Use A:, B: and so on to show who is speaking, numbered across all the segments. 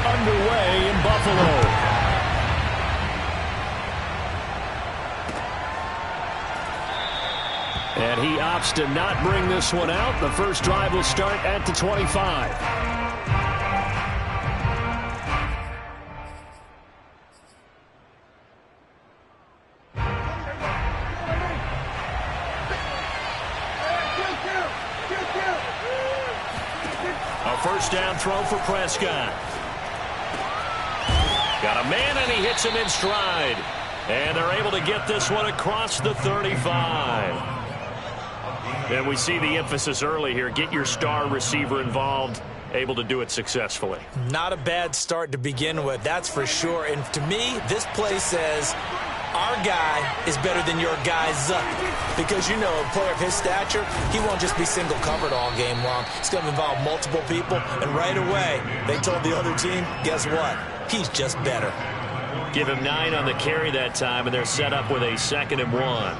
A: underway in Buffalo. And he opts to not bring this one out. The first drive will start at the 25. A first down throw for Prescott. Got a man, and he hits him in stride. And they're able to get this one across the 35. And we see the emphasis early here. Get your star receiver involved, able to do it successfully.
B: Not a bad start to begin with, that's for sure. And to me, this play says our guy is better than your guy's. Because, you know, a player of his stature, he won't just be single covered all game long. It's going to involve multiple people. And right away, they told the other team, guess what? He's just better.
A: Give him 9 on the carry that time, and they're set up with a 2nd and 1.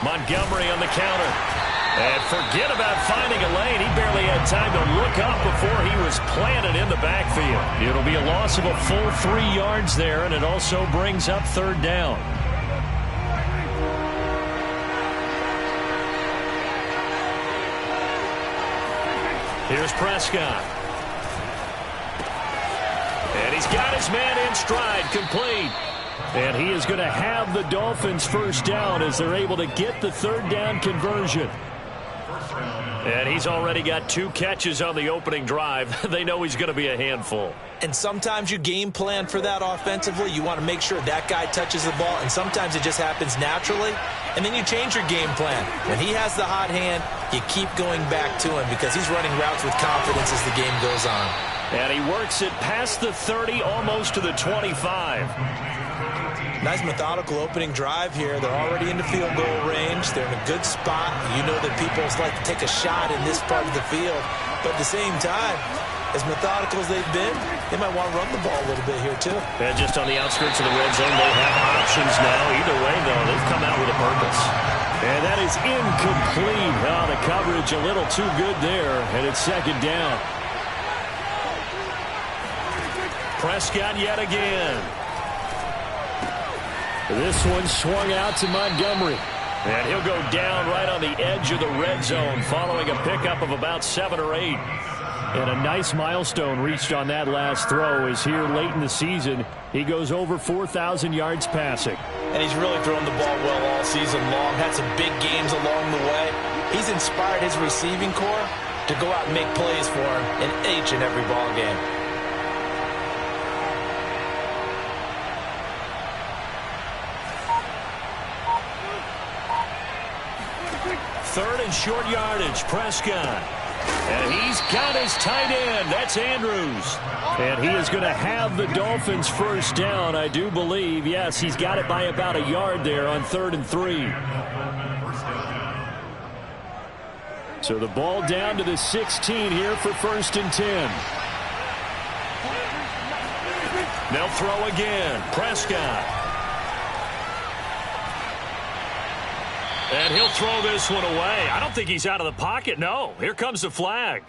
A: Montgomery on the counter. And forget about finding a lane. He barely had time to look up before he was planted in the backfield. It'll be a loss of a full 3 yards there, and it also brings up 3rd down. Here's Prescott. And he's got his man in stride, complete. And he is going to have the Dolphins first down as they're able to get the 3rd down conversion. And he's already got 2 catches on the opening drive. They know he's going to be a handful.
B: And sometimes you game plan for that offensively. You want to make sure that guy touches the ball, and sometimes it just happens naturally. And then you change your game plan. When he has the hot hand, you keep going back to him because he's running routes with confidence as the game goes on.
A: And he works it past the 30, almost to the 25.
B: Nice methodical opening drive here. They're already into field goal range. They're in a good spot. You know that people like to take a shot in this part of the field. But at the same time, as methodical as they've been, they might want to run the ball a little bit here too.
A: And just on the outskirts of the red zone, they have options now. Either way, though, they've come out with a purpose. And that is incomplete. Oh, the coverage a little too good there, and it's 2nd down. Prescott yet again. This one swung out to Montgomery. And he'll go down right on the edge of the red zone following a pickup of about 7 or 8. And a nice milestone reached on that last throw is here late in the season. He goes over 4,000 yards passing.
B: And he's really thrown the ball well all season long. Had some big games along the way. He's inspired his receiving corps to go out and make plays for him in each and every ball game.
A: Third and short yardage, Prescott. And he's got his tight end. That's Andrews. And he is going to have the Dolphins first down, I do believe. Yes, he's got it by about a yard there on 3rd and 3. So the ball down to the 16 here for 1st and 10. They'll throw again. Prescott. And he'll throw this one away. I don't think he's out of the pocket. No, here comes the flag.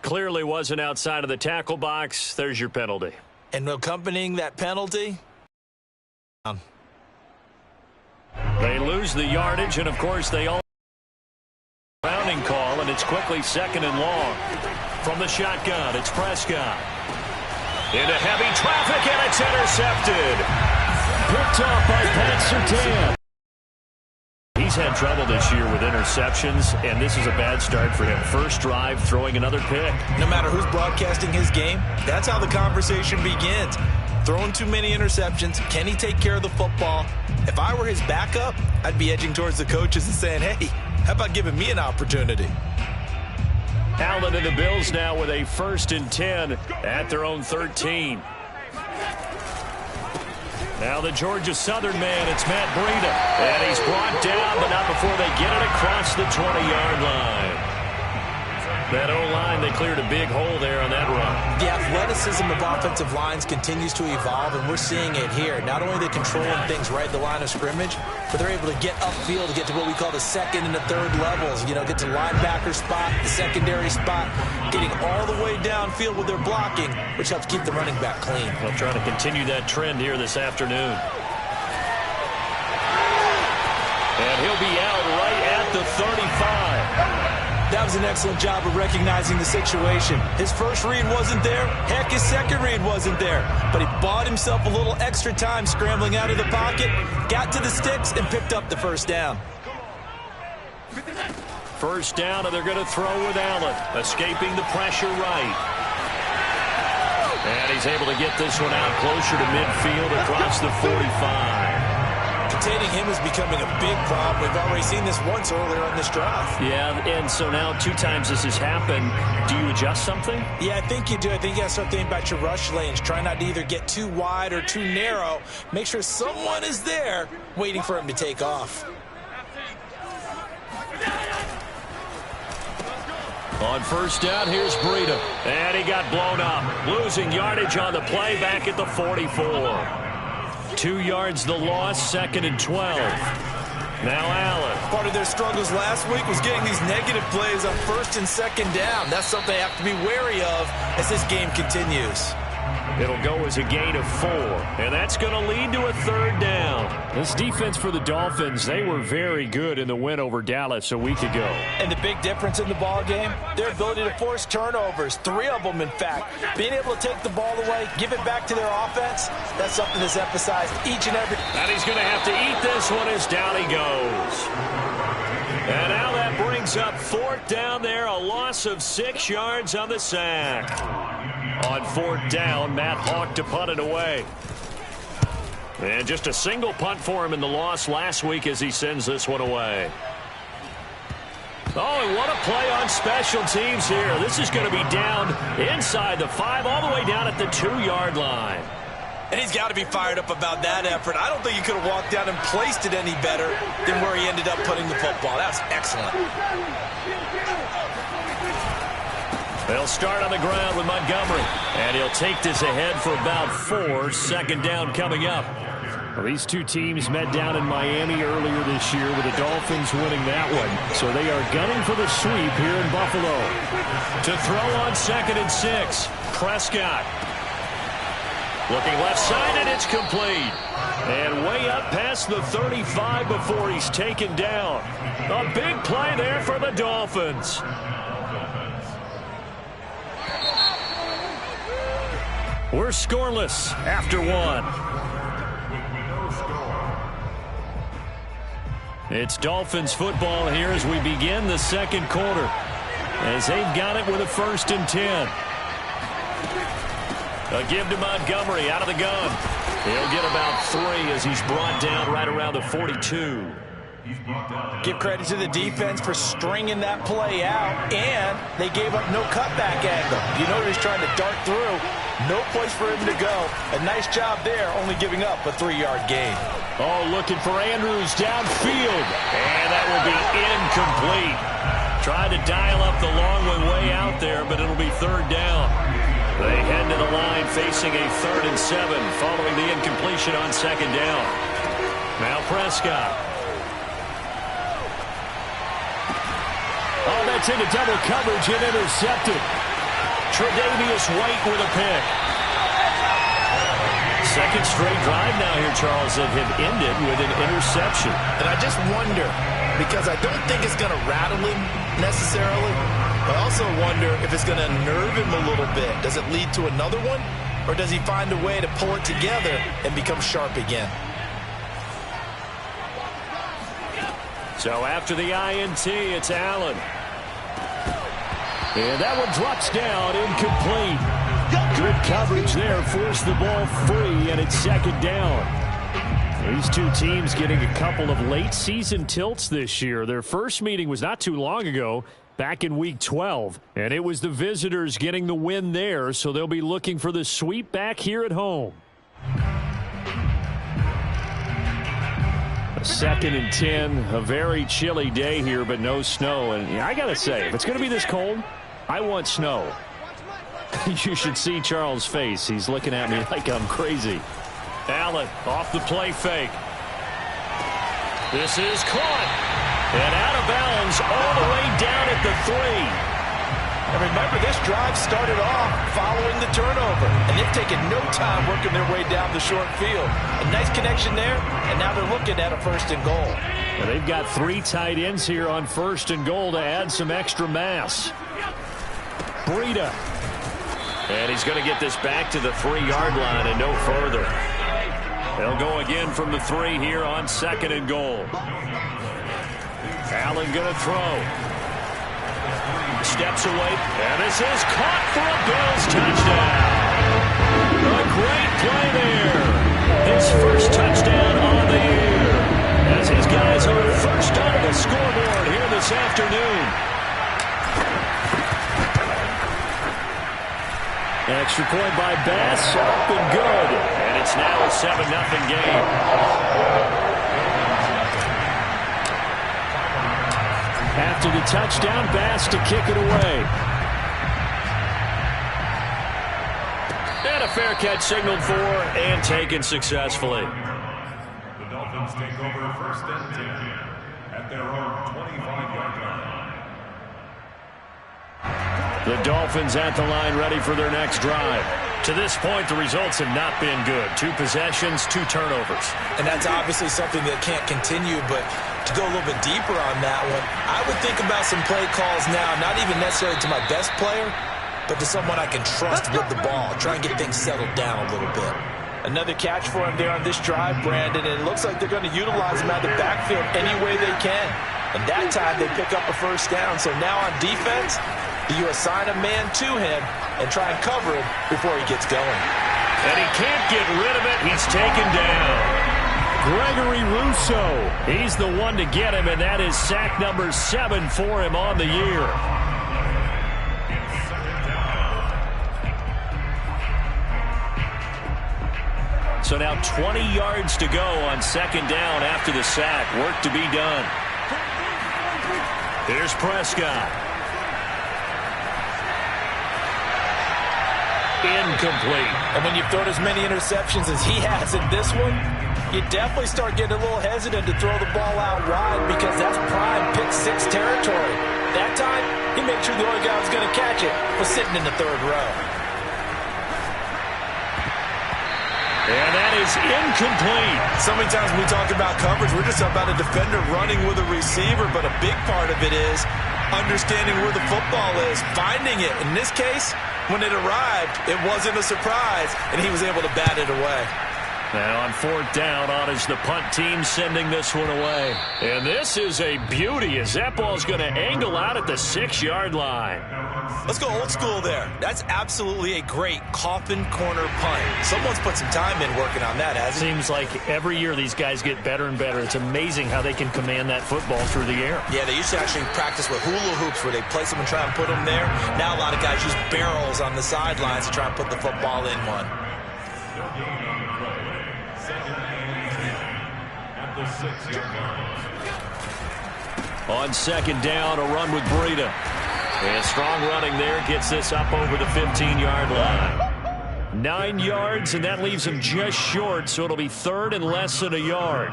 A: Clearly wasn't outside of the tackle box. There's your penalty.
B: And accompanying that penalty,
A: they lose the yardage, and of course they all rounding call, and it's quickly 2nd and long. From the shotgun, it's Prescott. Into heavy traffic, and it's intercepted. Picked off by Pat Surtain. He's had trouble this year with interceptions, and this is a bad start for him. First drive, throwing another pick.
B: No matter who's broadcasting his game, that's how the conversation begins. Throwing too many interceptions. Can he take care of the football? If I were his backup, I'd be edging towards the coaches and saying, hey, how about giving me an opportunity?
A: Allen and the Bills now with a 1st and 10 at their own 13. Now the Georgia Southern man, it's Matt Breida. And he's brought down, but not before they get it across the 20-yard line. That O-line, they cleared a big hole there on that run.
B: The athleticism of offensive lines continues to evolve, and we're seeing it here. Not only are they controlling things right at the line of scrimmage, but they're able to get upfield to get to what we call the second and the third levels. You know, get to linebacker spot, the secondary spot, getting all the way downfield with their blocking, which helps keep the running back clean.
A: They'll try to continue that trend here this afternoon. And he'll be out right at the 35.
B: That was an excellent job of recognizing the situation. His first read wasn't there. Heck, his second read wasn't there. But he bought himself a little extra time scrambling out of the pocket, got to the sticks, and picked up the first down.
A: First down, and they're going to throw with Allen, escaping the pressure right. And he's able to get this one out closer to midfield across the 45.
B: Containing him is becoming a big problem. We've already seen this once earlier on this drive.
A: Yeah, and so now 2 times this has happened. Do you adjust something?
B: Yeah, I think you do. I think you got to start thinking about your rush lanes. Try not to either get too wide or too narrow. Make sure someone is there waiting for him to take off.
A: On first down, here's Breida. And he got blown up. Losing yardage on the play back at the 44. 2 yards the loss, 2nd and 12. Now Allen.
B: Part of their struggles last week was getting these negative plays on 1st and 2nd down. That's something they have to be wary of as this game continues.
A: It'll go as a gain of 4, and that's going to lead to a 3rd down. This defense for the Dolphins, they were very good in the win over Dallas a week ago.
B: And the big difference in the ball game, their ability to force turnovers, 3 of them in fact. Being able to take the ball away, give it back to their offense, that's something that's emphasized each and every.
A: And he's going to have to eat this one as down he goes. And now that brings up 4th down there, a loss of 6 yards on the sack. On 4th down, Matt Hawk to punt it away. And just a single punt for him in the loss last week as he sends this one away. Oh, and what a play on special teams here. This is going to be down inside the 5, all the way down at the 2-yard line.
B: And he's got to be fired up about that effort. I don't think he could have walked down and placed it any better than where he ended up putting the football. That's excellent.
A: They'll start on the ground with Montgomery. And he'll take this ahead for about 4. 2nd down coming up. Well, these 2 teams met down in Miami earlier this year with the Dolphins winning that one. So they are gunning for the sweep here in Buffalo. To throw on 2nd and 6. Prescott. Looking left side, and it's complete. And way up past the 35 before he's taken down. A big play there for the Dolphins. We're scoreless after 1. It's Dolphins football here as we begin the 2nd quarter. As they've got it with a 1st and 10. A give to Montgomery out of the gun. He'll get about 3 as he's brought down right around the 42.
B: Give credit to the defense for stringing that play out, and they gave up no cutback angle. You know he's trying to dart through. No place for him to go. A nice job there, only giving up a 3-yard gain.
A: Oh, looking for Andrews downfield. And that will be incomplete. Tried to dial up the long one way out there, but it'll be 3rd down. They head to the line facing a 3rd and 7 following the incompletion on 2nd down. Now Prescott. Oh, that's into double coverage and intercepted. Tre'Davious White with a pick. 2nd straight drive now here, Charles, that have ended with an interception.
B: And I just wonder, because I don't think it's going to rattle him necessarily, but I also wonder if it's going to nerve him a little bit. Does it lead to another one, or does he find a way to pull it together and become sharp again?
A: So after the INT, it's Allen. And that one drops down, incomplete. Good coverage there, forced the ball free, and it's 2nd down. These 2 teams getting a couple of late season tilts this year. Their first meeting was not too long ago, back in week 12. And it was the visitors getting the win there, so they'll be looking for the sweep back here at home. A 2nd and 10, a very chilly day here, but no snow. And I got to say, if it's going to be this cold, I want snow. You should see Charles' face. He's looking at me like I'm crazy. Allen off the play fake. This is caught. And out of bounds all the way down at the 3.
B: And remember, this drive started off following the turnover. And they've taken no time working their way down the short field. A nice connection there, and now they're looking at a 1st and goal.
A: And they've got 3 tight ends here on 1st and goal to add some extra mass. Breida. And he's going to get this back to the 3-yard line and no further. They'll go again from the 3 here on 2nd and goal. Allen going to throw. Steps away, and this is caught for a Bills touchdown. A great play there. His first touchdown on the year. As his guys are first on the scoreboard here this afternoon. Extra point by Bass, up and good. And it's now a 7-0 game. After the touchdown, Bass to kick it away. And a fair catch signaled for and taken successfully.
C: The Dolphins take over 1st and 10 at their own 25-yard line.
A: The Dolphins at the line ready for their next drive. To this point, the results have not been good. 2 possessions, 2 turnovers.
B: And that's obviously something that can't continue, but to go a little bit deeper on that one, I would think about some play calls now, not even necessarily to my best player, but to someone I can trust with the ball. Try and get things settled down a little bit. Another catch for him there on this drive, Brandon, and it looks like they're going to utilize him out of the backfield any way they can. And that time they pick up a 1st down. So now on defense, do you assign a man to him and try and cover him before he gets going?
A: And he can't get rid of it. He's taken down. Gregory Rousseau, he's the one to get him, and that is sack number 7 for him on the year. So now 20 yards to go on 2nd down after the sack. Work to be done. Here's Prescott. Incomplete.
B: And when you've thrown as many interceptions as he has in this one, you definitely start getting a little hesitant to throw the ball out wide because that's prime pick 6 territory. That time, he made sure the only guy who was going to catch it was sitting in the 3rd row.
A: And that is incomplete.
B: So many times when we talk about coverage, we're just about a defender running with a receiver, but a big part of it is understanding where the football is, finding it. In this case, when it arrived, it wasn't a surprise, and he was able to bat it away.
A: Now on 4th down, on is the punt team sending this one away. And this is a beauty as that ball's going to angle out at the 6-yard line.
B: Let's go old school there. That's absolutely a great coffin corner punt. Someone's put some time in working on that, hasn't it?
A: Seems like every year these guys get better and better. It's amazing how they can command that football through the air.
B: Yeah, they used to actually practice with hula hoops where they place them and try and put them there. Now a lot of guys use barrels on the sidelines to try and put the football in one.
A: On 2nd down, a run with Breida. And strong running there gets this up over the 15-yard line. 9 yards, and that leaves him just short, so it'll be 3rd and less than a yard.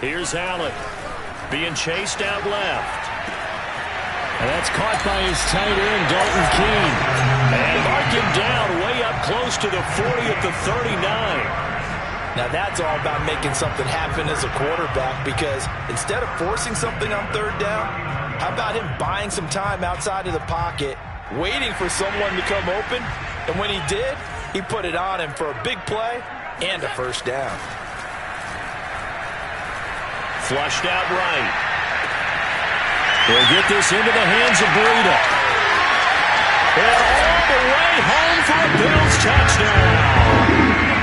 A: Here's Allen being chased out left. And that's caught by his tight end, Dalton Keene. And mark him down way up close to the 40 at the 39.
B: Now that's all about making something happen as a quarterback, because instead of forcing something on 3rd down, how about him buying some time outside of the pocket, waiting for someone to come open, and when he did, he put it on him for a big play and a 1st down.
A: Flushed out right. They'll get this into the hands of Breida. And all the way home for a Bills touchdown.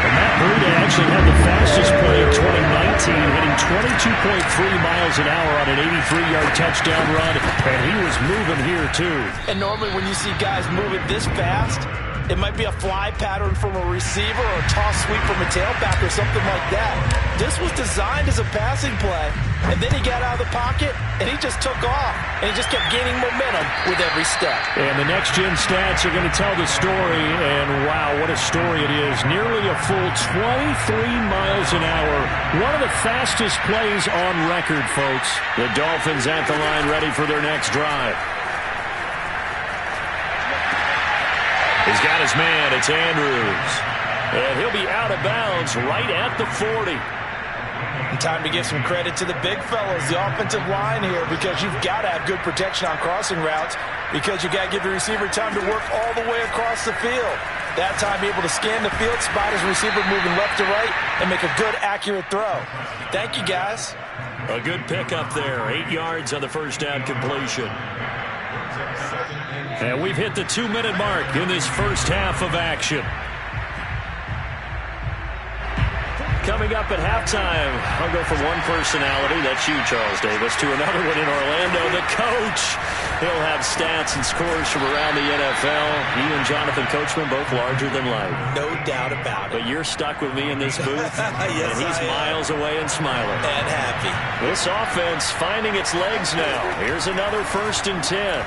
A: And Matt Breida actually had the fastest play of 2019, hitting 22.3 miles an hour on an 83-yard touchdown run. And he was moving here, too.
B: And normally when you see guys moving this fast, It might be a fly pattern from a receiver or a toss sweep from a tailback or something like that. This was designed as a passing play, and then he got out of the pocket, and he just took off, and he just kept gaining momentum with every step.
A: And the next-gen stats are going to tell the story, and wow, what a story it is. Nearly a full 23 miles an hour. One of the fastest plays on record, folks. The Dolphins at the line ready for their next drive. He's got his man. It's Andrews. And he'll be out of bounds right at the 40.
B: And time to give some credit to the big fellas, the offensive line here, because you've got to have good protection on crossing routes, because you got to give the receiver time to work all the way across the field. That time, be able to scan the field, spot his receiver moving left to right, and make a good, accurate throw. Thank you, guys.
A: A good pickup there. 8 yards on the first down completion. And we've hit the 2-minute mark in this first half of action. Coming up at halftime, I'll go from one personality, that's you, Charles Davis, to another one in Orlando, the coach. He'll have stats and scores from around the NFL. You and Jonathan Coachman, both larger than life.
B: No doubt about it.
A: But you're stuck with me in this booth,
B: yes,
A: and he's miles away and smiling.
B: And happy.
A: This offense finding its legs now. Here's another 1st and 10.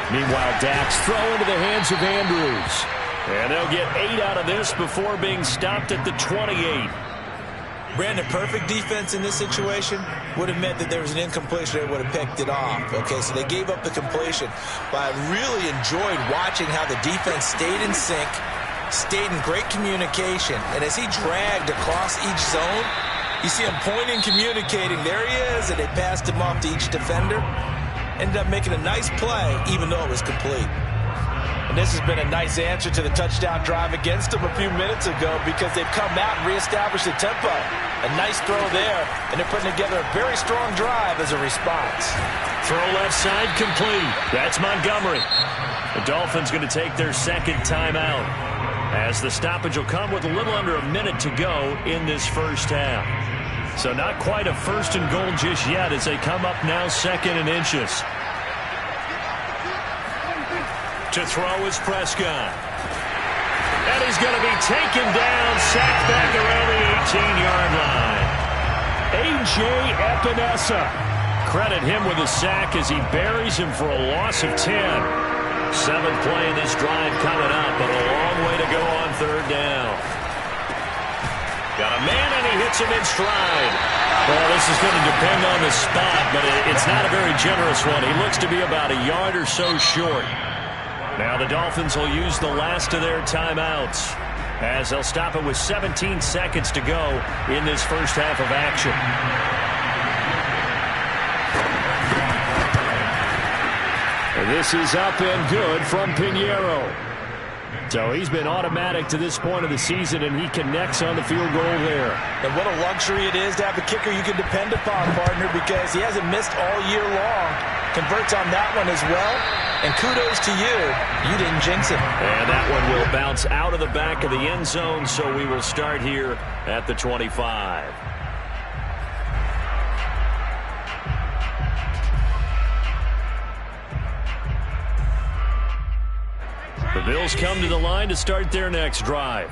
A: Meanwhile, Dak's throw into the hands of Andrews. And they'll get 8 out of this before being stopped at the 28.
B: Brandon, perfect defense in this situation would have meant that there was an incompletion. They would have picked it off. Okay, so they gave up the completion. But I really enjoyed watching how the defense stayed in sync, stayed in great communication. And as he dragged across each zone, you see him pointing, communicating. There he is, and they passed him off to each defender. Ended up making a nice play, even though it was complete. And this has been a nice answer to the touchdown drive against them a few minutes ago, because they've come out and reestablished the tempo. A nice throw there, and they're putting together a very strong drive as a response.
A: Throw left side complete. That's Montgomery. The Dolphins going to take their second timeout, as the stoppage will come with a little under a minute to go in this first half. So not quite a 1st and goal just yet, as they come up now 2nd and inches. To throw is Prescott. And he's going to be taken down, sacked back around the 18-yard line. A.J. Epinesa. Credit him with a sack as he buries him for a loss of 10. 7th play in this drive coming up, but a long way to go on 3rd down. Got a man, and he hits him in stride. Well, this is going to depend on the spot, but it's not a very generous one. He looks to be about a yard or so short. Now the Dolphins will use the last of their timeouts, as they'll stop it with 17 seconds to go in this first half of action. And this is up and good from Pinheiro. So he's been automatic to this point of the season, and he connects on the field goal there.
B: And what a luxury it is to have a kicker you can depend upon, partner, because he hasn't missed all year long. Converts on that one as well. And kudos to you. You didn't jinx it.
A: And that one will bounce out of the back of the end zone, so we will start here at the 25. The Bills come to the line to start their next drive.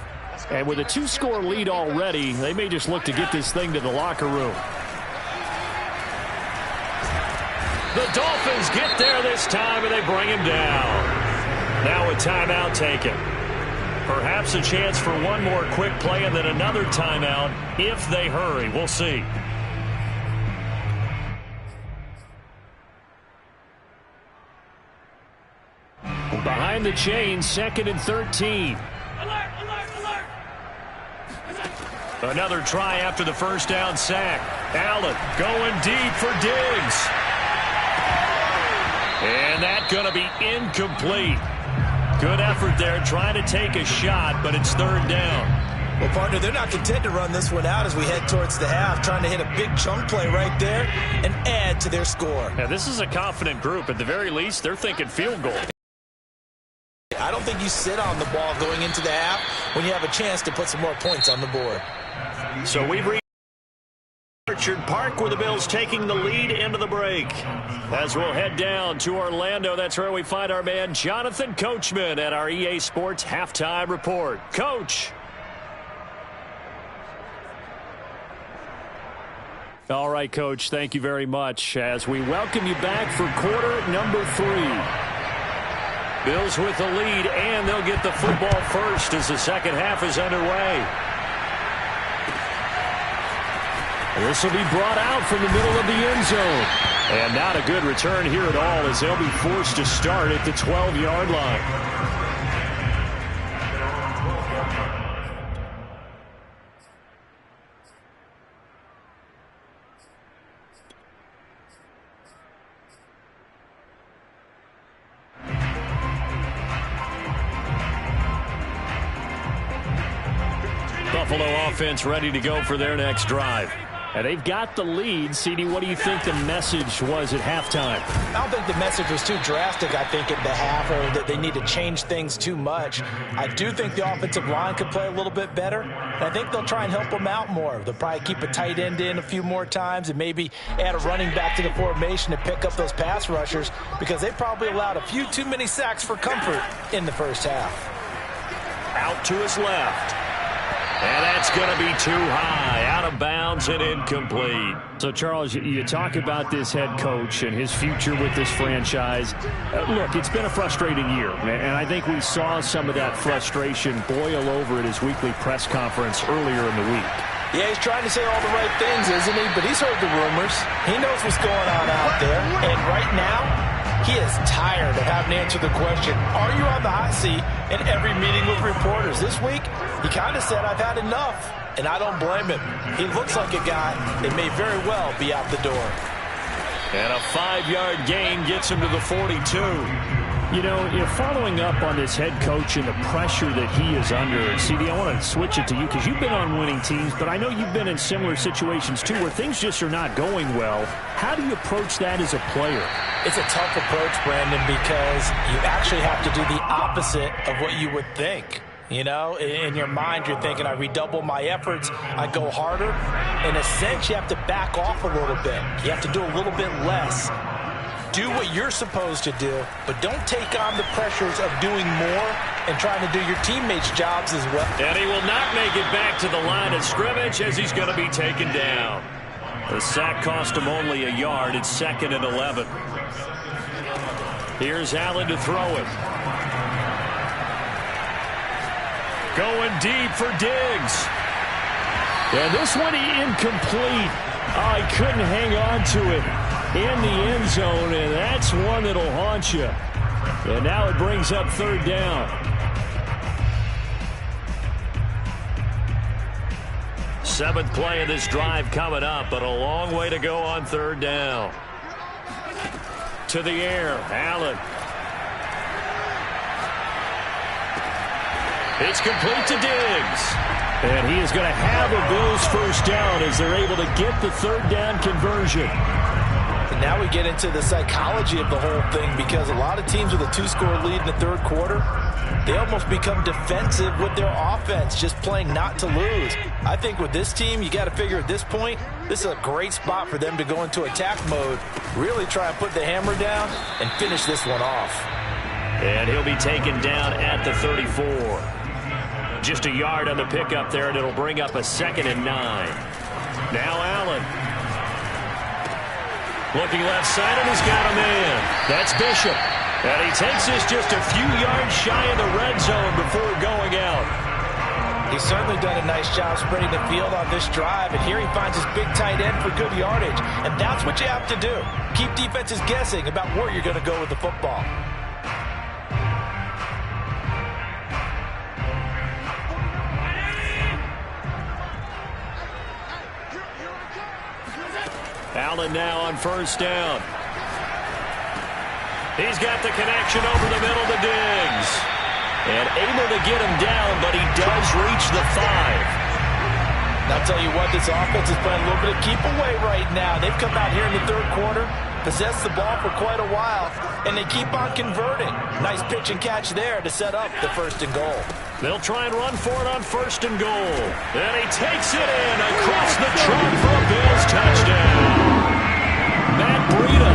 A: And with a 2-score lead already, they may just look to get this thing to the locker room. The Dolphins get there this time, and they bring him down. Now a timeout taken. Perhaps a chance for one more quick play and then another timeout if they hurry. We'll see. Behind the chains, 2nd and 13.
D: Alert, alert, alert.
A: Another try after the first down sack. Allen going deep for Diggs. And that's going to be incomplete. Good effort there, trying to take a shot, but it's 3rd down.
B: Well, partner, they're not content to run this one out as we head towards the half, trying to hit a big chunk play right there and add to their score.
A: Yeah, this is a confident group. At the very least, they're thinking field goal.
B: I don't think you sit on the ball going into the half when you have a chance to put some more points on the board.
A: So we've reached Orchard Park, where the Bills taking the lead into the break. As we'll head down to Orlando, that's where we find our man Jonathan Coachman at our EA Sports Halftime Report. Coach. All right, Coach, thank you very much as we welcome you back for quarter number 3. Bills with the lead, and they'll get the football first as the second half is underway. This will be brought out from the middle of the end zone. And not a good return here at all as they'll be forced to start at the 12-yard line. Buffalo offense ready to go for their next drive. And they've got the lead. CD, what do you think the message was at halftime?
B: I don't think the message was too drastic, I think, at the half, or that they need to change things too much. I do think the offensive line could play a little bit better, and I think they'll try and help them out more. They'll probably keep a tight end in a few more times and maybe add a running back to the formation to pick up those pass rushers because they probably allowed a few too many sacks for comfort in the first half.
A: Out to his left. And that's going to be too high, out of bounds and incomplete. So, Charles, you talk about this head coach and his future with this franchise. Look, it's been a frustrating year, and I think we saw some of that frustration boil over at his weekly press conference earlier in the week.
B: Yeah, he's trying to say all the right things, isn't he? But he's heard the rumors. He knows what's going on out there. And right now, he is tired of having to answer the question, are you on the hot seat in every meeting with reporters? This week, he kind of said, I've had enough, and I don't blame him. He looks like a guy that may very well be out the door.
A: And a 5-yard gain gets him to the 42. You know, following up on this head coach and the pressure that he is under, CD, I want to switch it to you because you've been on winning teams, but I know you've been in similar situations too where things just are not going well. How do you approach that as a player?
B: It's a tough approach, Brandon, because you actually have to do the opposite of what you would think. You know, in your mind, you're thinking, I redouble my efforts, I go harder. In a sense, you have to back off a little bit. You have to do a little bit less. Do what you're supposed to do, but don't take on the pressures of doing more and trying to do your teammates' jobs as well.
A: And he will not make it back to the line of scrimmage as he's going to be taken down. The sack cost him only a yard. It's 2nd and 11. Here's Allen to throw it. Going deep for Diggs. And this one incomplete. Oh, he couldn't hang on to it in the end zone, and that's one that'll haunt you. And now it brings up 3rd down. 7th play of this drive coming up, but a long way to go on 3rd down. To the air, Allen. It's complete to Diggs. And he is going to have a Bills first down as they're able to get the 3rd down conversion.
B: And now we get into the psychology of the whole thing because a lot of teams with a 2-score lead in the 3rd quarter, they almost become defensive with their offense, just playing not to lose. I think with this team, you got to figure at this point, this is a great spot for them to go into attack mode, really try and put the hammer down and finish this one off.
A: And he'll be taken down at the 34. Just a yard on the pickup there, and it'll bring up a 2nd and 9. Now Allen. Looking left side, and he's got a man. That's Bishop. And he takes this just a few yards shy of the red zone before going out.
B: He's certainly done a nice job spreading the field on this drive, and here he finds his big tight end for good yardage. And that's what you have to do. Keep defenses guessing about where you're going to go with the football.
A: Allen now on 1st down. He's got the connection over the middle to Diggs. And able to get him down, but he does reach the 5.
B: I'll tell you what, this offense is playing a little bit of keep away right now. They've come out here in the 3rd quarter, possessed the ball for quite a while, and they keep on converting. Nice pitch and catch there to set up the 1st and goal.
A: They'll try and run for it on 1st and goal. And he takes it in across the trunk for a Bills touchdown. Matt Breida,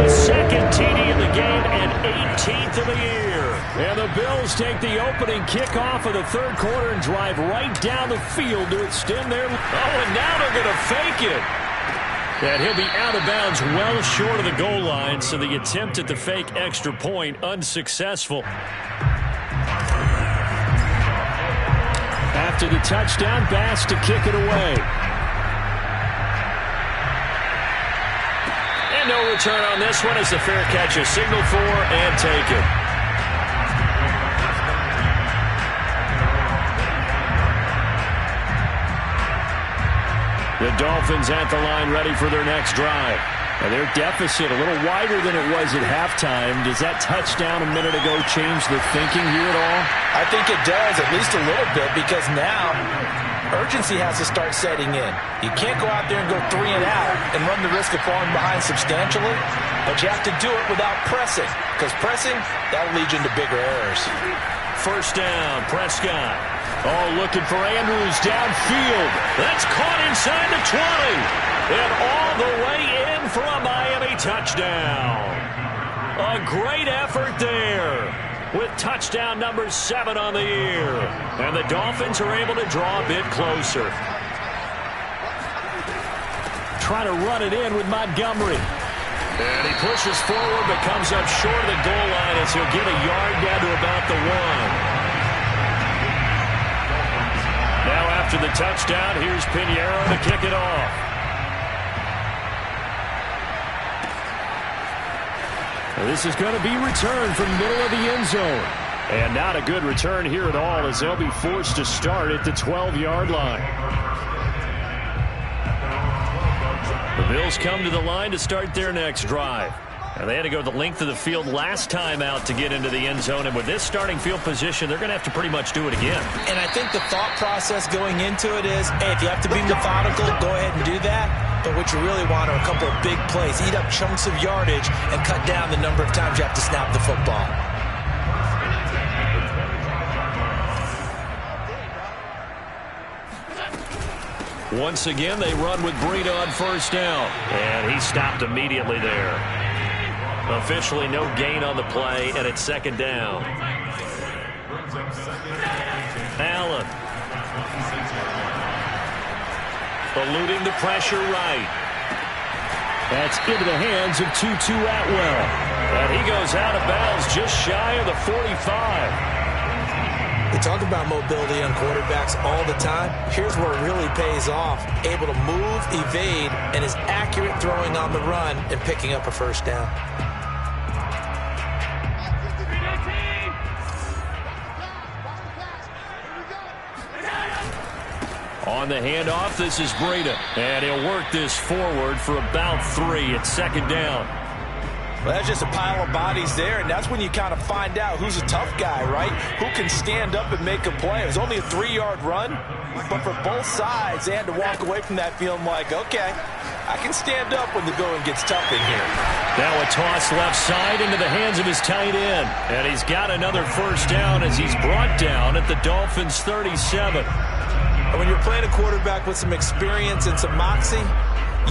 A: his 2nd TD of the game and 18th of the year. And the Bills take the opening kickoff of the 3rd quarter and drive right down the field to extend their... Oh, and now they're going to fake it. And he'll be out of bounds well short of the goal line, so the attempt at the fake extra point unsuccessful. After the touchdown, Bass to kick it away. And no return on this one as the fair catch is signaled for and taken. The Dolphins at the line ready for their next drive. And their deficit a little wider than it was at halftime. Does that touchdown a minute ago change the thinking here at all?
B: I think it does, at least a little bit, because now urgency has to start setting in. You can't go out there and go 3 and out and run the risk of falling behind substantially, but you have to do it without pressing, because pressing, that'll lead you into bigger errors.
A: 1st down, Prescott. Oh, looking for Andrews downfield. That's caught inside the 20. And all the way in for a Miami touchdown. A great effort there with touchdown number 7 on the year. And the Dolphins are able to draw a bit closer. Trying to run it in with Montgomery. And he pushes forward but comes up short of the goal line as he'll get a yard down to about the 1. Now after the touchdown, here's Pinheiro to kick it off. This is going to be returned from the middle of the end zone. And not a good return here at all as they'll be forced to start at the 12-yard line. The Bills come to the line to start their next drive. And they had to go the length of the field last time out to get into the end zone. And with this starting field position, they're going to have to pretty much do it again.
B: And I think the thought process going into it is, hey, if you have to be methodical, go ahead and do that. But what you really want are a couple of big plays. Eat up chunks of yardage and cut down the number of times you have to snap the football.
A: Once again, they run with Breida on 1st down. And he stopped immediately there. Officially no gain on the play, and it's 2nd down. Allen. Eluding the pressure right. That's into the hands of Tutu Atwell. And he goes out of bounds just shy of the 45.
B: We talk about mobility on quarterbacks all the time. Here's where it really pays off. Able to move, evade, and is accurate throwing on the run and picking up a 1st down.
A: On the handoff, this is Breida. And he'll work this forward for about 3 at 2nd down.
B: Well, that's just a pile of bodies there, and that's when you kind of find out who's a tough guy, right? Who can stand up and make a play. It was only a 3-yard run, but for both sides, they had to walk away from that feeling like, okay, I can stand up when the going gets tough in here.
A: Now a toss left side into the hands of his tight end. And he's got another 1st down as he's brought down at the Dolphins' 37.
B: And when you're playing a quarterback with some experience and some moxie,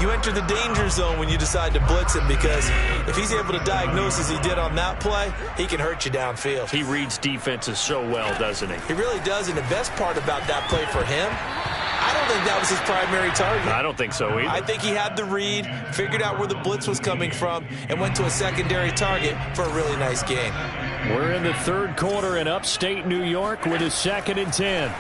B: you enter the danger zone when you decide to blitz him, because if he's able to diagnose as he did on that play, he can hurt you downfield.
A: He reads defenses so well, doesn't he?
B: He really does, and the best part about that play for him, I don't think that was his primary target.
A: I don't think so either.
B: I think he had the read, figured out where the blitz was coming from, and went to a secondary target for a really nice game.
A: We're in the 3rd quarter in upstate New York with a 2nd and 10.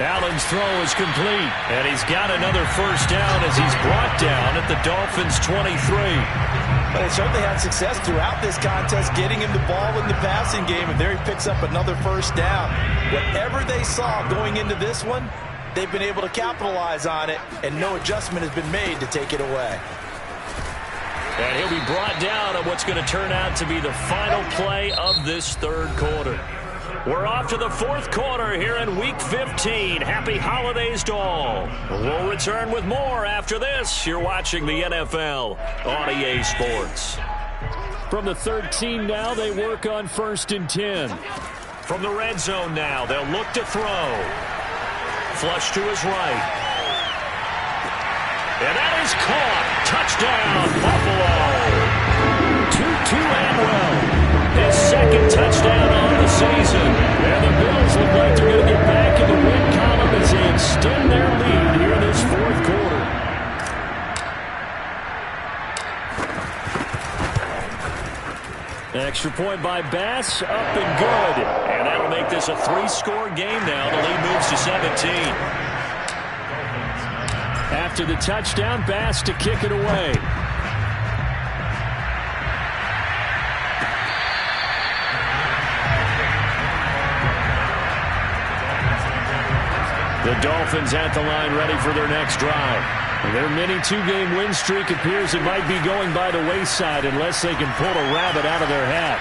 A: Allen's throw is complete, and he's got another 1st down as he's brought down at the Dolphins' 23.
B: But they certainly had success throughout this contest, getting him the ball in the passing game, and there he picks up another 1st down. Whatever they saw going into this one, they've been able to capitalize on it, and no adjustment has been made to take it away.
A: And he'll be brought down on what's going to turn out to be the final play of this 3rd quarter. We're off to the fourth quarter here in Week 15. Happy holidays to all. We'll return with more after this. You're watching the NFL on EA Sports. From the 13 now, they work on 1st and 10. From the red zone now, they'll look to throw. Flush to his right. And that is caught. Touchdown, Buffalo. 2-2 and well. His second touchdown on the season. And the Bills look like they're going to get back in the win column as they extend their lead here in this fourth quarter. Extra point by Bass, up and good. And that'll make this a 3-score game now. The lead moves to 17. After the touchdown, Bass to kick it away. The Dolphins at the line ready for their next drive. Their mini 2-game win streak appears it might be going by the wayside unless they can pull a rabbit out of their hat.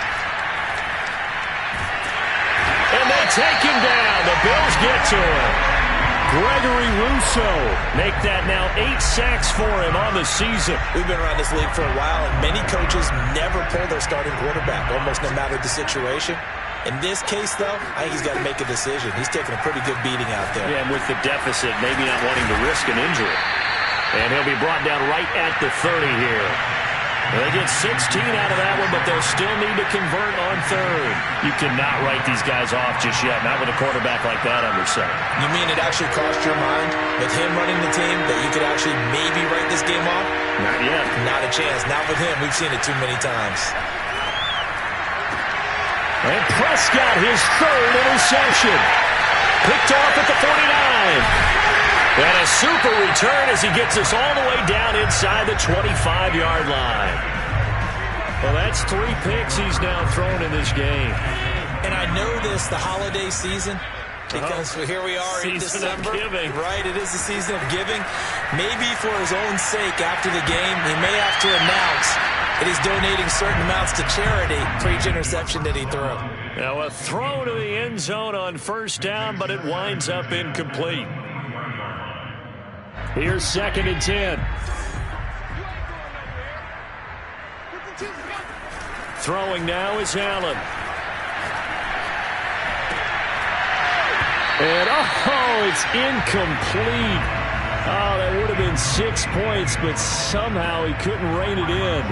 A: And they take him down. The Bills get to him. Gregory Rousseau make that now 8 sacks for him on the season.
B: We've been around this league for a while, and many coaches never pull their starting quarterback, almost no matter the situation. In this case, though, I think he's got to make a decision. He's taking a pretty good beating out there.
A: Yeah, and with the deficit, maybe not wanting to risk an injury. And he'll be brought down right at the 30 here. They get 16 out of that one, but they'll still need to convert on third. You cannot write these guys off just yet, not with a quarterback like that under center.
B: You mean it actually crossed your mind with him running the team that you could actually maybe write this game off?
A: Not yet.
B: Not a chance. Not with him. We've seen it too many times.
A: And Prescott, his third interception. Picked off at the 49. And a super return as he gets us all the way down inside the 25-yard line. Well, that's 3 picks he's now thrown in this game.
B: And I know this, the holiday season, because here we are in December.
A: Of giving.
B: Right, it is the season of giving. Maybe for his own sake after the game, he may have to announce that he's donating certain amounts to charity for each interception that he threw.
A: Now a throw to the end zone on first down, but it winds up incomplete. Here's 2nd and 10. Throwing now is Allen. And, it's incomplete. Oh, that would have been 6 points, but somehow he couldn't rein it in.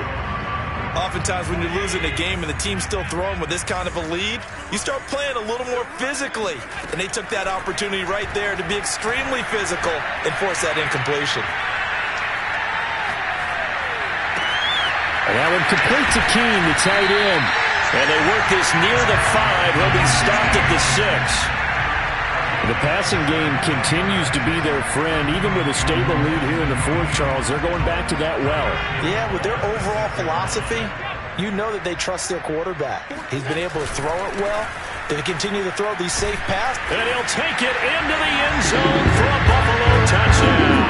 B: Oftentimes when you're losing a game and the team's still throwing with this kind of a lead, you start playing a little more physically. And they took that opportunity right there to be extremely physical and force that incompletion.
A: And that one complete to Keene, the tight end. And they work this near the 5. He'll be stopped at the 6. The passing game continues to be their friend, even with a stable lead here in the 4th, Charles. They're going back to that well.
B: Yeah, with their overall philosophy, you know that they trust their quarterback. He's been able to throw it well. They continue to throw these safe passes.
A: And he'll take it into the end zone for a Buffalo touchdown.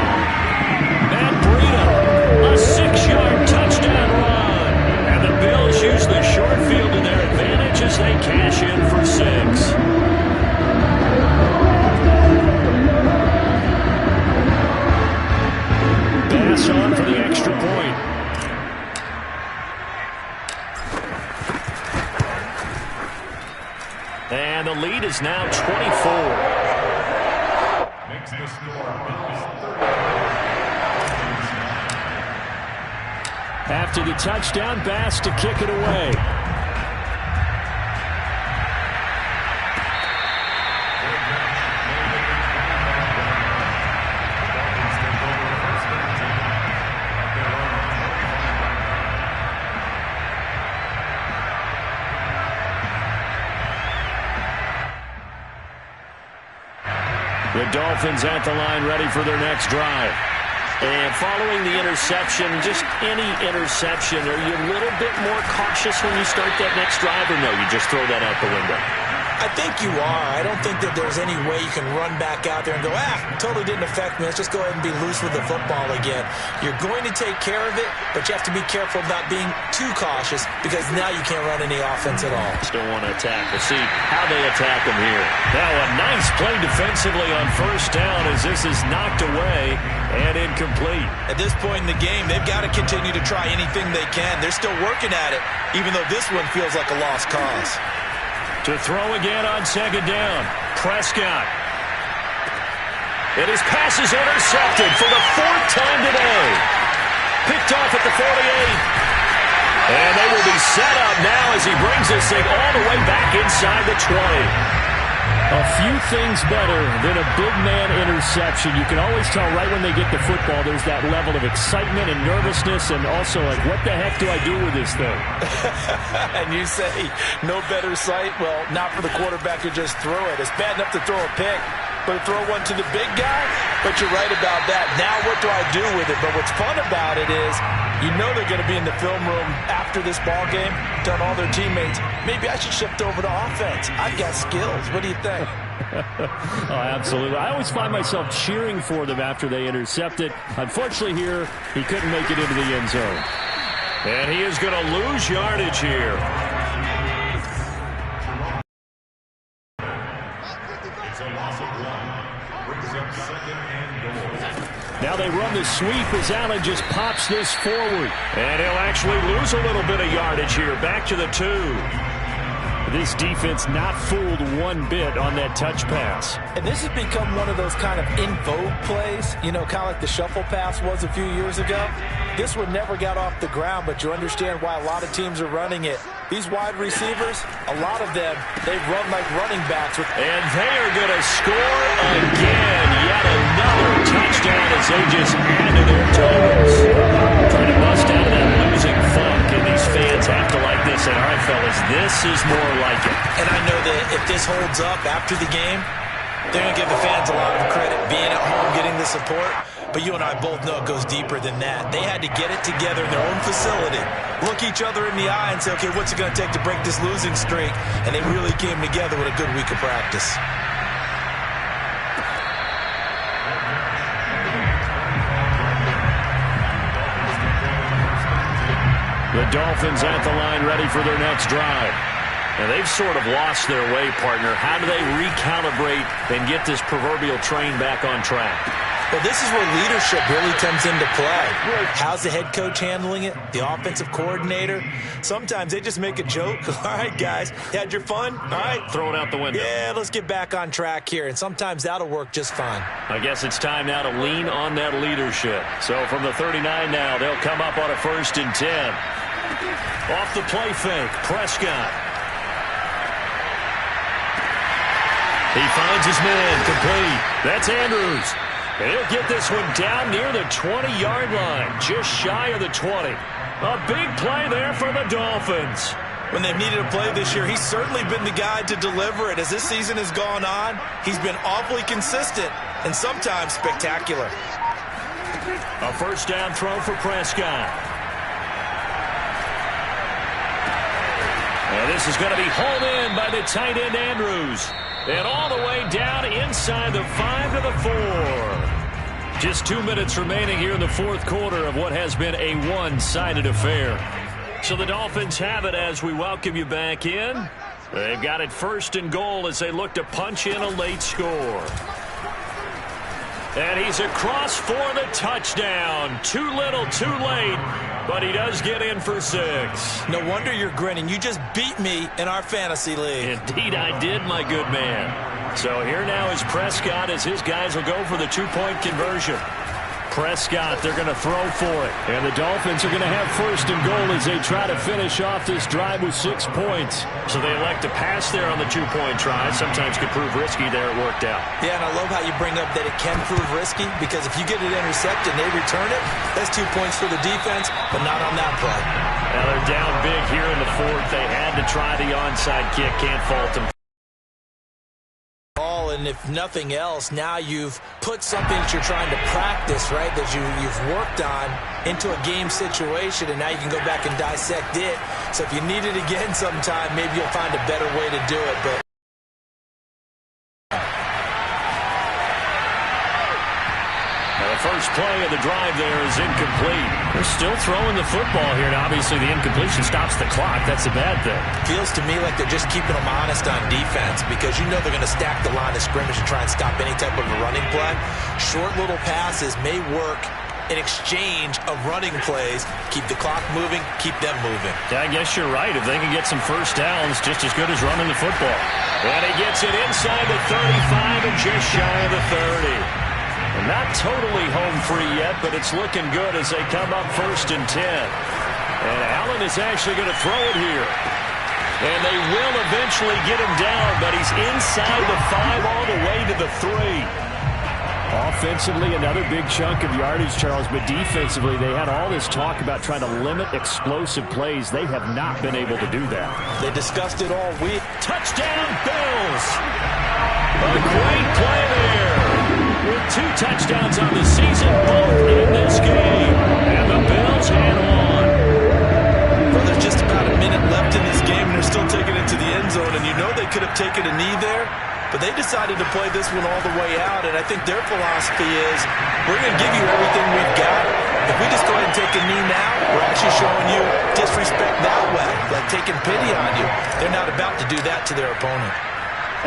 A: Matt Breida, a 6-yard touchdown run. And the Bills use the short field to their advantage as they cash in for 6. Bass on for the extra point. And the lead is now 24.
C: Makes the score Bills 30.
A: After the touchdown, Bass to kick it away. The Dolphins at the line ready for their next drive. And following the interception, just any interception, are you a little bit more cautious when you start that next drive, or no, you just throw that out the window?
B: I think you are. I don't think that there's any way you can run back out there and go, totally didn't affect me. Let's just go ahead and be loose with the football again. You're going to take care of it, but you have to be careful about being too cautious because now you can't run any offense at all.
A: Still want to attack. We'll see how they attack them here. Now a nice play defensively on first down as this is knocked away and incomplete.
B: At this point in the game, they've got to continue to try anything they can. They're still working at it, even though this one feels like a lost cause.
A: To throw again on second down, Prescott. And his pass is intercepted for the fourth time today. Picked off at the 48. And they will be set up now as he brings this thing all the way back inside the 20. A few things better than a big man interception. You can always tell right when they get the football, there's that level of excitement and nervousness and also like, what the heck do I do with this thing?
B: And you say, no better sight? Well, not for the quarterback to just throw it. It's bad enough to throw a pick, but to throw one to the big guy? But you're right about that. Now what do I do with it? But what's fun about it is you know they're going to be in the film room after this ball game, telling all their teammates, maybe I should shift over to offense. I've got skills. What do you think?
A: Oh, absolutely. I always find myself cheering for them after they intercept it. Unfortunately here, he couldn't make it into the end zone. And he is going to lose yardage here.
C: It's a loss of 1. Brings up second and goal.
A: Now they run the sweep as Allen just pops this forward. And he'll actually lose a little bit of yardage here. Back to the 2. This defense not fooled one bit on that touch pass.
B: And this has become one of those kind of in vogue plays, you know, kind of like the shuffle pass was a few years ago. This one never got off the ground, but you understand why a lot of teams are running it. These wide receivers, a lot of them, they run like running backs.
A: And they are going to score again. Yet another touchdown as they just add to their totals. Trying to bust out of that losing funk, and these fans have to like this. And all right, fellas, this is more like it.
B: And I know that if this holds up after the game, they're going to give the fans a lot of credit, being at home, getting the support. But you and I both know it goes deeper than that. They had to get it together in their own facility, look each other in the eye and say, okay, what's it going to take to break this losing streak? And they really came together with a good week of practice.
A: The Dolphins at the line ready for their next drive. And they've sort of lost their way, partner. How do they recalibrate and get this proverbial train back on track?
B: Well, this is where leadership really comes into play. How's the head coach handling it? The offensive coordinator? Sometimes they just make a joke. All right, guys, you had your fun? All right.
A: Throw it out the window.
B: Yeah, let's get back on track here. And sometimes that'll work just fine.
A: I guess it's time now to lean on that leadership. So from the 39 now, they'll come up on a 1st and 10. Off the play fake, Prescott. He finds his man, complete. That's Andrews. And he'll get this one down near the 20-yard line, just shy of the 20. A big play there for the Dolphins.
B: When they've needed a play this year, he's certainly been the guy to deliver it. As this season has gone on, he's been awfully consistent and sometimes spectacular.
A: A first down throw for Prescott. And this is going to be hauled in by the tight end Andrews. And all the way down inside the 5 to the 4. Just 2 minutes remaining here in the fourth quarter of what has been a one-sided affair. So the Dolphins have it as we welcome you back in. They've got it 1st and goal as they look to punch in a late score. And he's across for the touchdown. Too little, too late. But he does get in for 6.
B: No wonder you're grinning. You just beat me in our fantasy league.
A: Indeed I did, my good man. So here now is Prescott as his guys will go for the 2-point conversion. Prescott, they're going to throw for it. And the Dolphins are going to have 1st and goal as they try to finish off this drive with 6 points. So they elect to pass there on the 2-point try. Sometimes could prove risky. There it worked out.
B: Yeah, and I love how you bring up that it can prove risky because if you get it intercepted and they return it, that's 2 points for the defense, but not on that play.
A: Now they're down big here in the fourth. They had to try the onside kick. Can't fault them.
B: And if nothing else, now you've put something that you're trying to practice, right, that you've worked on into a game situation, and now you can go back and dissect it. So if you need it again sometime, maybe you'll find a better way to do it. But
A: first play of the drive there is incomplete. They're still throwing the football here, and obviously the incompletion stops the clock. That's a bad thing.
B: Feels to me like they're just keeping them honest on defense because you know they're going to stack the line of scrimmage and try and stop any type of a running play. Short little passes may work in exchange of running plays. Keep the clock moving, keep them moving.
A: Yeah, I guess you're right. If they can get some first downs, just as good as running the football. And he gets it inside the 35 and just shy of the 30. And not totally home free yet, but it's looking good as they come up 1st and 10. And Allen is actually going to throw it here. And they will eventually get him down, but he's inside the 5 all the way to the 3.
D: Offensively, another big chunk of yardage, Charles, but defensively, they had all this talk about trying to limit explosive plays. They have not been able to do that.
B: They discussed it all week.
A: Touchdown, Bills! A great play there. With 2 touchdowns on the season, both in this game. And the Bills head on.
B: Well, there's just about a minute left in this game, and they're still taking it to the end zone, and you know they could have taken a knee there. But they decided to play this one all the way out, and I think their philosophy is, we're going to give you everything we've got. If we just go ahead and take a knee now, we're actually showing you disrespect that way, like taking pity on you. They're not about to do that to their opponent.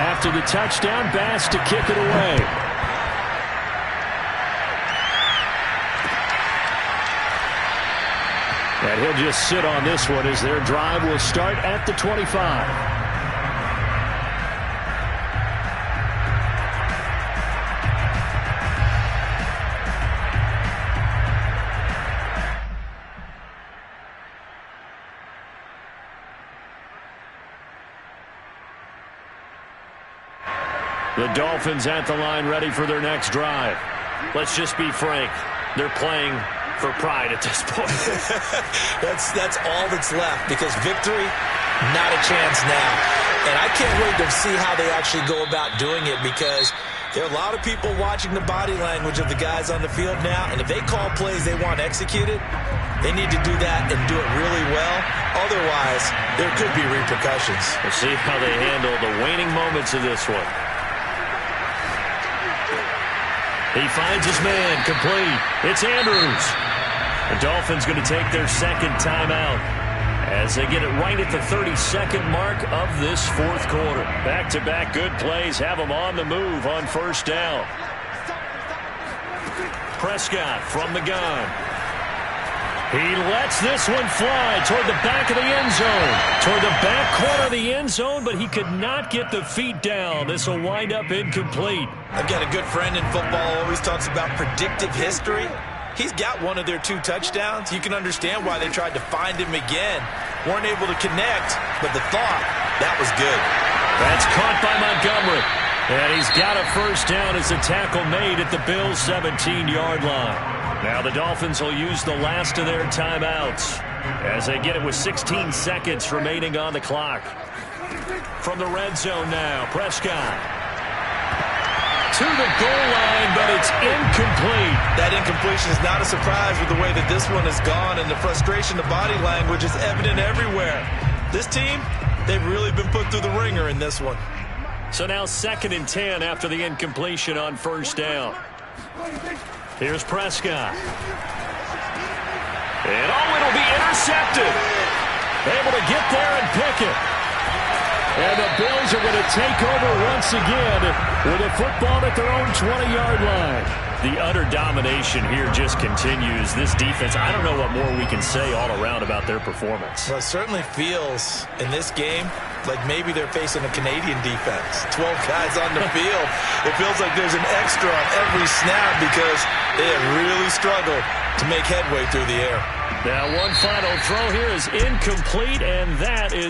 D: After the touchdown, Bass to kick it away.
A: And he'll just sit on this one as their drive will start at the 25. The Dolphins at the line ready for their next drive. Let's just be frank. They're playing for pride at this point.
B: That's all that's left because victory, not a chance now. And I can't wait to see how they actually go about doing it because there are a lot of people watching the body language of the guys on the field now. And if they call plays they want executed, they need to do that and do it really well. Otherwise, there could be repercussions.
A: We'll see how they handle the waning moments of this one. He finds his man, complete. It's Andrews. The Dolphins going to take their second timeout as they get it right at the 32nd mark of this 4th quarter. Back-to-back good plays have them on the move on 1st down. Prescott from the gun. He lets this one fly toward the back of the end zone. Toward the back corner of the end zone, but he could not get the feet down. This will wind up incomplete.
B: Again, a good friend in football always talks about predictive history. He's got one of their 2 touchdowns. You can understand why they tried to find him again. Weren't able to connect, but the thought, that was good.
A: That's caught by Montgomery. And he's got a first down as the tackle made at the Bills' 17-yard line. Now the Dolphins will use the last of their timeouts as they get it with 16 seconds remaining on the clock. From the red zone now, Prescott to the goal line, but it's incomplete.
B: That incompletion is not a surprise with the way that this one has gone, and the frustration, the body language is evident everywhere. This team, they've really been put through the ringer in this one.
A: So now 2nd and 10 after the incompletion on 1st down. Here's Prescott. And it'll be intercepted. Able to get there and pick it. And the Bills are going to take over once again with a football at their own 20-yard line. The utter domination here just continues. This defense, I don't know what more we can say all around about their performance.
B: Well, it certainly feels in this game like maybe they're facing a Canadian defense. 12 guys on the field. It feels like there's an extra on every snap because they have really struggled to make headway through the air.
A: Now one final throw here is incomplete, and that is